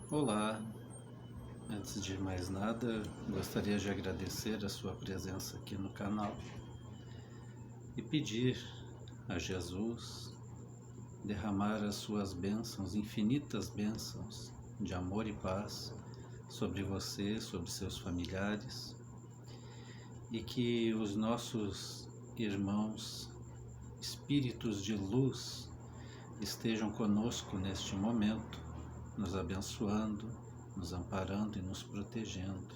Olá, antes de mais nada, gostaria de agradecer a sua presença aqui no canal e pedir a Jesus derramar as suas bênçãos, infinitas bênçãos de amor e paz sobre você, sobre seus familiares, e que os nossos irmãos espíritos de luz estejam conosco neste momento, nos abençoando, nos amparando e nos protegendo,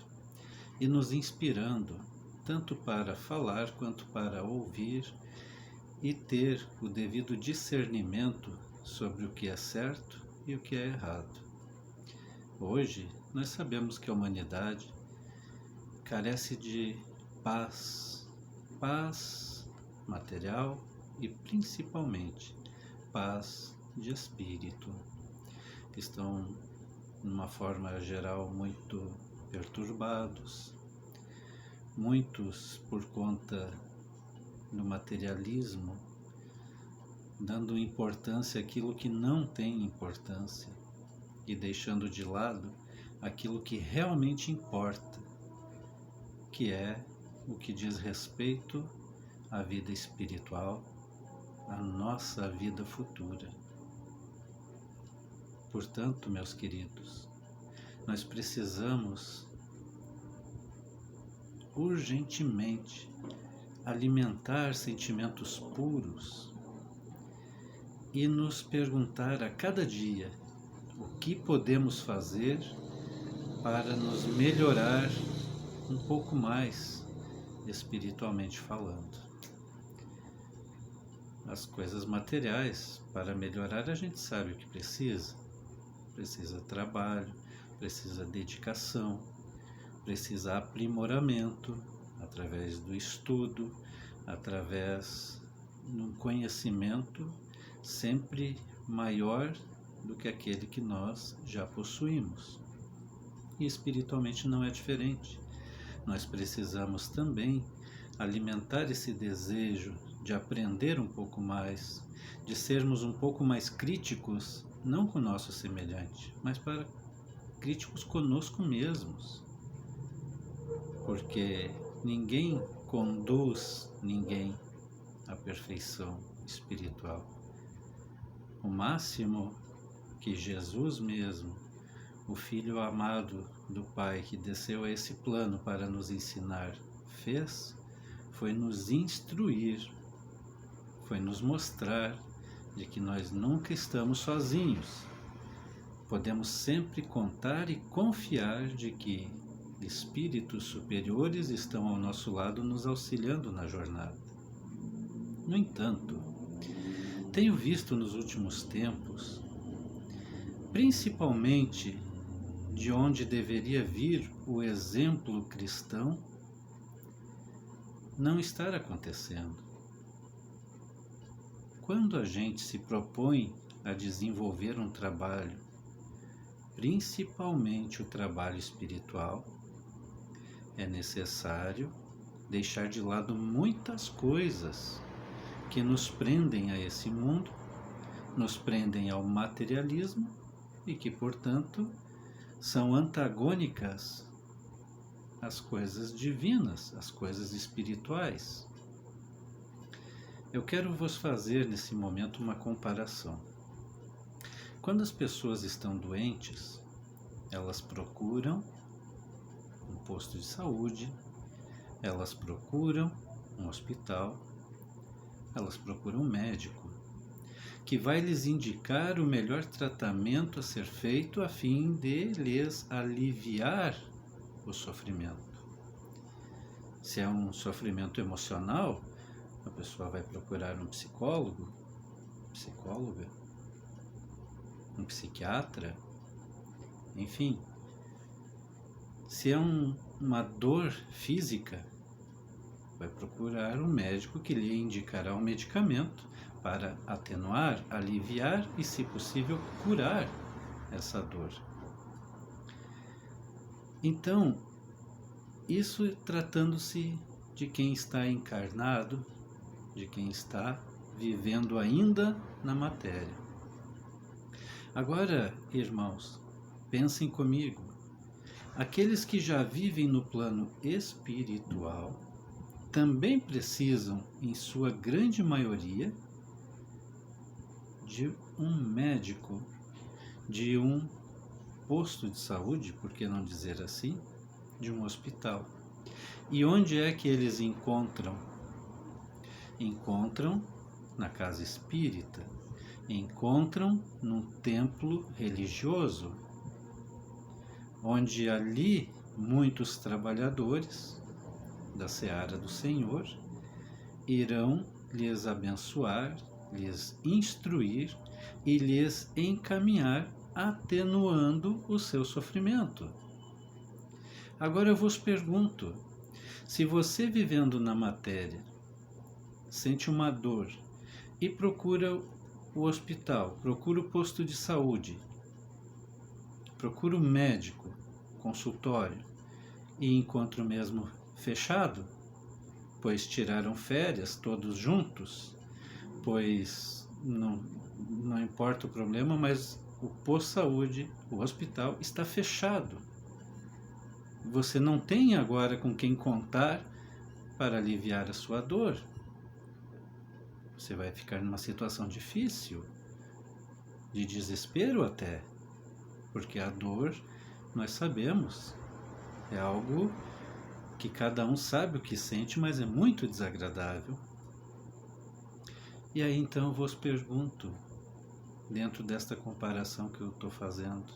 e nos inspirando, tanto para falar quanto para ouvir e ter o devido discernimento sobre o que é certo e o que é errado. Hoje, nós sabemos que a humanidade carece de paz, paz material e principalmente paz de espírito. Estão, de uma forma geral, muito perturbados, muitos por conta do materialismo, dando importância àquilo que não tem importância e deixando de lado aquilo que realmente importa, que é o que diz respeito à vida espiritual, à nossa vida futura. Portanto, meus queridos, nós precisamos urgentemente alimentar sentimentos puros e nos perguntar a cada dia o que podemos fazer para nos melhorar um pouco mais espiritualmente falando. As coisas materiais, para melhorar, a gente sabe o que precisa. Precisa trabalho, precisa dedicação, precisa aprimoramento através do estudo, através de um conhecimento sempre maior do que aquele que nós já possuímos. E espiritualmente não é diferente. Nós precisamos também alimentar esse desejo de aprender um pouco mais, de sermos um pouco mais críticos, não com o nosso semelhante, mas para críticos conosco mesmos. Porque ninguém conduz ninguém à perfeição espiritual. O máximo que Jesus mesmo, o Filho amado do Pai que desceu a esse plano para nos ensinar, fez, foi nos instruir, foi nos mostrar de que nós nunca estamos sozinhos. Podemos sempre contar e confiar de que espíritos superiores estão ao nosso lado nos auxiliando na jornada. No entanto, tenho visto nos últimos tempos, principalmente de onde deveria vir o exemplo cristão, não estar acontecendo. Quando a gente se propõe a desenvolver um trabalho, principalmente o trabalho espiritual, é necessário deixar de lado muitas coisas que nos prendem a esse mundo, nos prendem ao materialismo e que, portanto, são antagônicas às coisas divinas, às coisas espirituais. Eu quero vos fazer nesse momento uma comparação. Quando as pessoas estão doentes, elas procuram um posto de saúde, elas procuram um hospital, elas procuram um médico, que vai lhes indicar o melhor tratamento a ser feito a fim de lhes aliviar o sofrimento. Se é um sofrimento emocional, a pessoa vai procurar um psicólogo, psicóloga, um psiquiatra, enfim. Se é uma dor física, vai procurar um médico que lhe indicará um medicamento para atenuar, aliviar e, se possível, curar essa dor. Então, isso tratando-se de quem está encarnado, de quem está vivendo ainda na matéria. Agora, irmãos, Pensem comigo. Aqueles que já vivem no plano espiritual também precisam, em sua grande maioria, de um médico, de um posto de saúde, por que não dizer assim, de um hospital. E onde é que eles encontram? Encontram na casa espírita, encontram num templo religioso, onde ali muitos trabalhadores da seara do Senhor irão lhes abençoar, lhes instruir e lhes encaminhar, atenuando o seu sofrimento. Agora eu vos pergunto, se você vivendo na matéria sente uma dor e procura o hospital, procura o posto de saúde, procura o médico, consultório, e encontra o mesmo fechado, pois tiraram férias todos juntos, pois não importa o problema, mas o posto de saúde, o hospital está fechado. Você não tem agora com quem contar para aliviar a sua dor. Você vai ficar numa situação difícil, de desespero até, porque a dor, nós sabemos, é algo que cada um sabe o que sente, mas é muito desagradável. E aí então eu vos pergunto, dentro desta comparação que eu estou fazendo,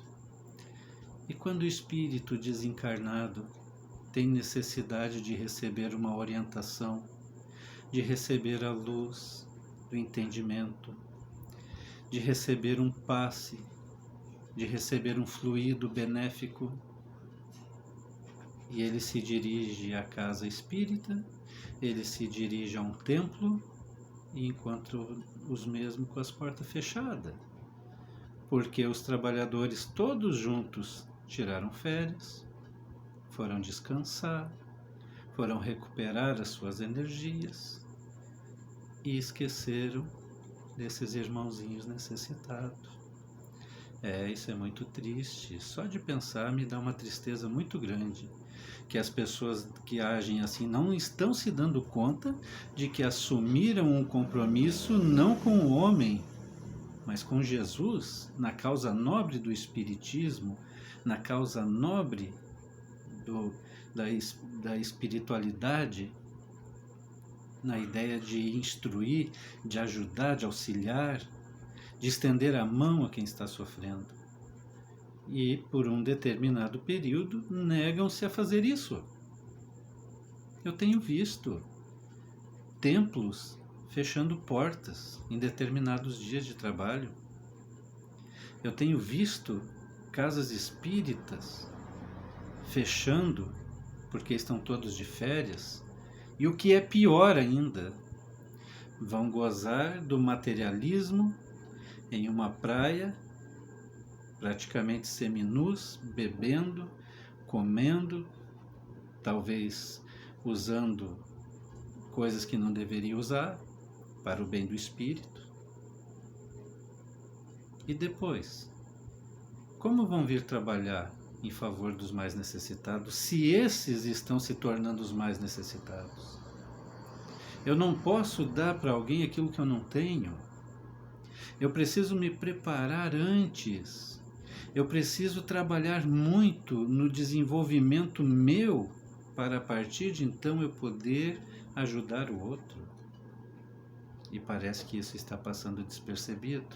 e quando o espírito desencarnado tem necessidade de receber uma orientação, de receber a luz do entendimento, de receber um passe, de receber um fluido benéfico, e ele se dirige à casa espírita, ele se dirige a um templo e encontra os mesmos com as portas fechadas, porque os trabalhadores todos juntos tiraram férias, foram descansar, foram recuperar as suas energias e esqueceram desses irmãozinhos necessitados. Isso é muito triste. Só de pensar me dá uma tristeza muito grande, que as pessoas que agem assim não estão se dando conta de que assumiram um compromisso não com o homem, mas com Jesus, na causa nobre do Espiritismo, na causa nobre da espiritualidade, na ideia de instruir, de ajudar, de auxiliar, de estender a mão a quem está sofrendo. E, por um determinado período, negam-se a fazer isso. Eu tenho visto templos fechando portas em determinados dias de trabalho. Eu tenho visto casas espíritas fechando porque estão todos de férias. E o que é pior ainda, vão gozar do materialismo em uma praia, praticamente seminus, bebendo, comendo, talvez usando coisas que não deveria usar para o bem do espírito. E depois, como vão vir trabalhar em favor dos mais necessitados se esses estão se tornando os mais necessitados? Eu não posso dar para alguém aquilo que eu não tenho. Eu preciso me preparar antes. Eu preciso trabalhar muito no desenvolvimento meu para a partir de então eu poder ajudar o outro. E parece que isso está passando despercebido.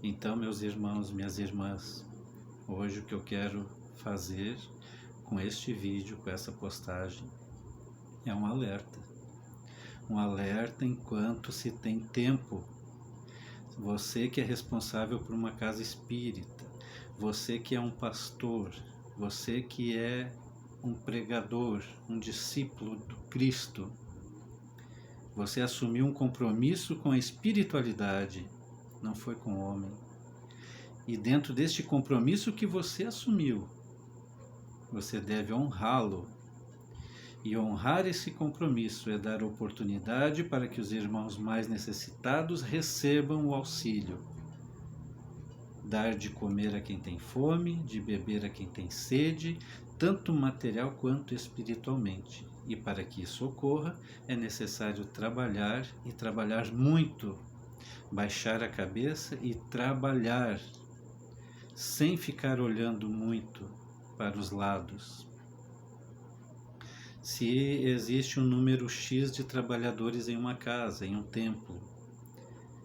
Então, meus irmãos, minhas irmãs, hoje o que eu quero fazer com este vídeo, com essa postagem, é um alerta. Um alerta enquanto se tem tempo. Você que é responsável por uma casa espírita, você que é um pastor, você que é um pregador, um discípulo do Cristo, você assumiu um compromisso com a espiritualidade, não foi com o homem. E dentro deste compromisso que você assumiu, você deve honrá-lo. E honrar esse compromisso é dar oportunidade para que os irmãos mais necessitados recebam o auxílio. dar de comer a quem tem fome, de beber a quem tem sede, tanto material quanto espiritualmente. E para que isso ocorra, é necessário trabalhar e trabalhar muito, baixar a cabeça e trabalhar, sem ficar olhando muito para os lados. Se existe um número X de trabalhadores em uma casa, em um templo,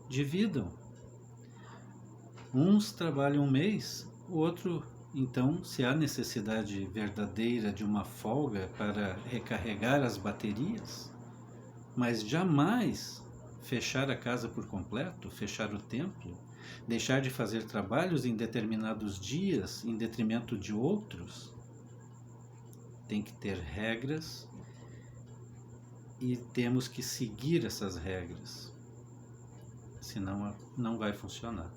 dividam. Uns trabalham um mês, o outro, então, se há necessidade verdadeira de uma folga para recarregar as baterias, mas jamais fechar a casa por completo, fechar o templo, deixar de fazer trabalhos em determinados dias em detrimento de outros. Tem que ter regras e temos que seguir essas regras, senão não vai funcionar.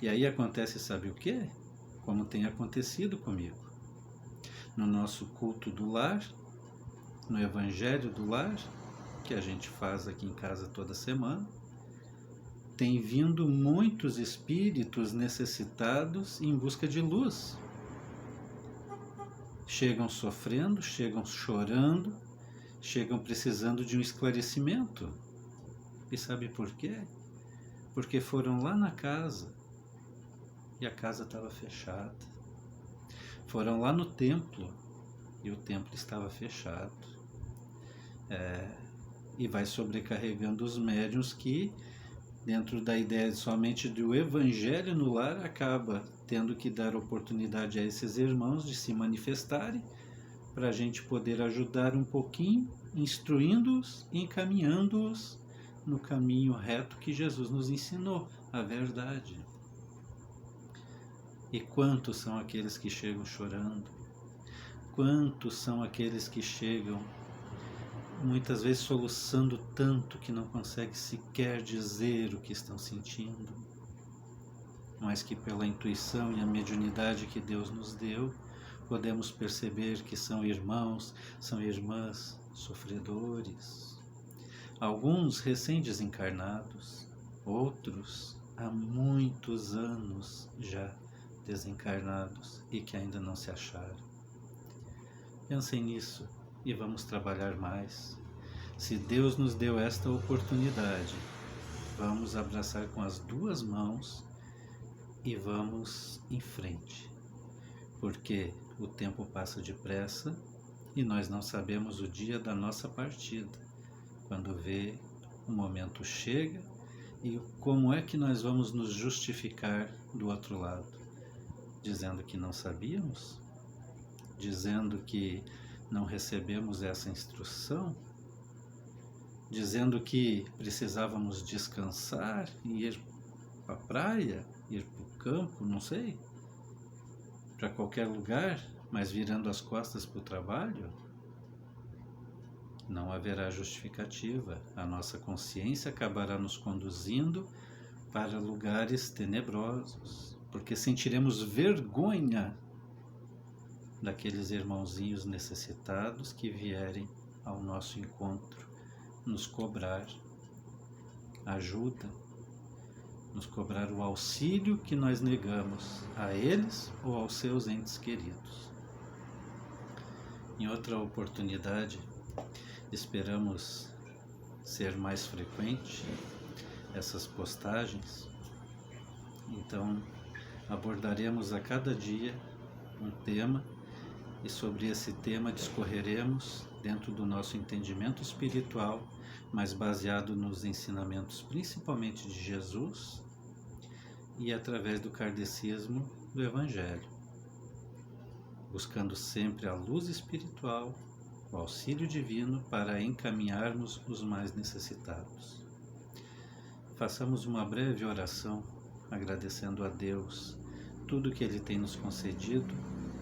E aí acontece, sabe o quê? Como tem acontecido comigo. No nosso culto do lar, no Evangelho do Lar, que a gente faz aqui em casa toda semana, tem vindo muitos espíritos necessitados em busca de luz. Chegam sofrendo, chegam chorando, chegam precisando de um esclarecimento. E sabe por quê? Porque foram lá na casa e a casa estava fechada. Foram lá no templo e o templo estava fechado. E vai sobrecarregando os médiuns que, dentro da ideia somente do Evangelho no lar, acaba tendo que dar oportunidade a esses irmãos de se manifestarem para a gente poder ajudar um pouquinho, instruindo-os e encaminhando-os no caminho reto que Jesus nos ensinou, a verdade. E quantos são aqueles que chegam chorando? Quantos são aqueles que chegam muitas vezes soluçando tanto que não conseguem sequer dizer o que estão sentindo, mas que pela intuição e a mediunidade que Deus nos deu, podemos perceber que são irmãos, são irmãs sofredores. Alguns recém-desencarnados, outros há muitos anos já desencarnados e que ainda não se acharam. Pensem nisso e vamos trabalhar mais. Se Deus nos deu esta oportunidade, vamos abraçar com as duas mãos e vamos em frente, porque o tempo passa depressa e nós não sabemos o dia da nossa partida. Quando vê, o momento chega e como é que nós vamos nos justificar do outro lado? Dizendo que não sabíamos? Dizendo que não recebemos essa instrução? Dizendo que precisávamos descansar e ir para a praia, ir para o campo, não sei, para qualquer lugar, mas virando as costas para o trabalho? Não haverá justificativa. A nossa consciência acabará nos conduzindo para lugares tenebrosos, porque sentiremos vergonha daqueles irmãozinhos necessitados que vierem ao nosso encontro nos cobrar ajuda, nos cobrar o auxílio que nós negamos a eles ou aos seus entes queridos. Em outra oportunidade, esperamos ser mais frequente essas postagens, então abordaremos a cada dia um tema e sobre esse tema discorreremos dentro do nosso entendimento espiritual, mas baseado nos ensinamentos principalmente de Jesus e através do kardecismo do Evangelho, buscando sempre a luz espiritual, o auxílio divino para encaminharmos os mais necessitados. Façamos uma breve oração agradecendo a Deus tudo que Ele tem nos concedido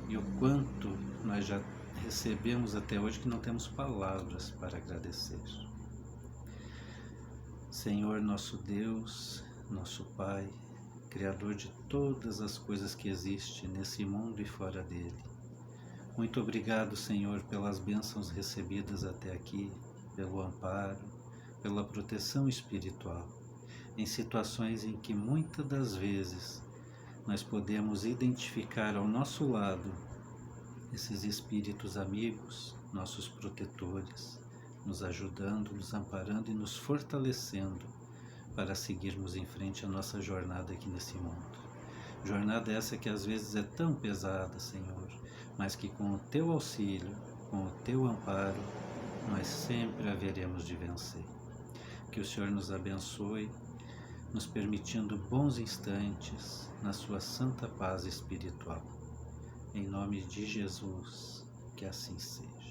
e o quanto nós já recebemos até hoje que não temos palavras para agradecer. Senhor nosso Deus, nosso Pai, Criador de todas as coisas que existem nesse mundo e fora dele. Muito obrigado, Senhor, pelas bênçãos recebidas até aqui, pelo amparo, pela proteção espiritual, em situações em que muitas das vezes nós podemos identificar ao nosso lado esses espíritos amigos, nossos protetores, nos ajudando, nos amparando e nos fortalecendo para seguirmos em frente a nossa jornada aqui nesse mundo. Jornada essa que às vezes é tão pesada, Senhor, mas que com o Teu auxílio, com o Teu amparo, nós sempre haveremos de vencer. Que o Senhor nos abençoe, nos permitindo bons instantes na Sua santa paz espiritual. Em nome de Jesus, que assim seja.